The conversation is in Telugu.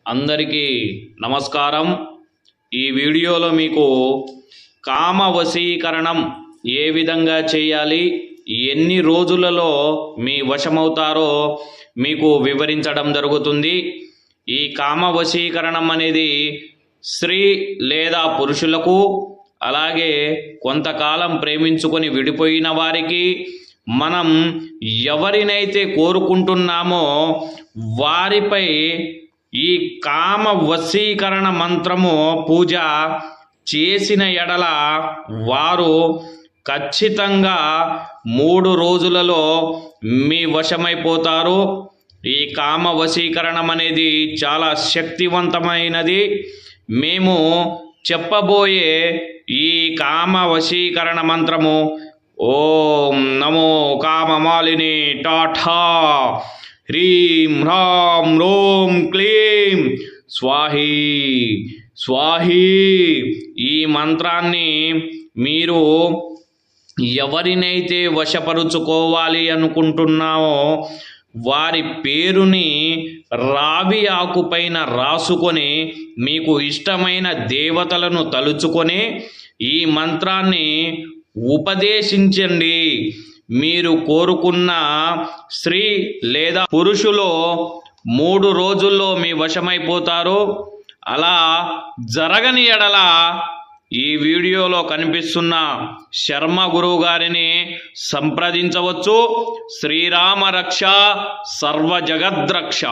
అందరికీ నమస్కారం। ఈ వీడియోలో మీకు కామ వశీకరణం ఏ విధంగా చేయాలి, ఎన్ని రోజులలో మీ వశమవుతారో మీకు వివరించడం జరుగుతుంది। ఈ కామ వశీకరణం అనేది స్త్రీ లేదా పురుషులకు, అలాగే కొంతకాలం ప్రేమించుకొని విడిపోయిన వారికి, మనం ఎవరినైతే కోరుకుంటున్నామో వారిపై ఈ కామ వశీకరణ మంత్రము పూజ చేసిన ఎడల వారు ఖచ్చితంగా 3 రోజులలో మీ వశమైపోతారు। ఈ కామ వశీకరణం అనేది చాలా శక్తివంతమైనది। మేము చెప్పబోయే ఈ కామ వశీకరణ మంత్రము ఓం నమో కామమాలిని టాఠా హ్రీం హ్రాం రోం క్లీం స్వాహీ స్వాహీ। ఈ మంత్రాన్ని మీరు ఎవరినైతే వశపరుచుకోవాలి అనుకుంటున్నామో వారి పేరుని రావి ఆకుపైన రాసుకొని, మీకు ఇష్టమైన దేవతలను తలుచుకొని ఈ మంత్రాన్ని ఉపదేశించండి। మీరు కోరుకున్న స్త్రీ లేదా పురుషులో 3 రోజుల్లో మీ వశమైపోతారు। అలా జరగని ఎడల ఈ వీడియోలో కనిపిస్తున్న శర్మ గురువు గారిని సంప్రదించవచ్చు। శ్రీరామ రక్ష సర్వ జగద్రక్ష।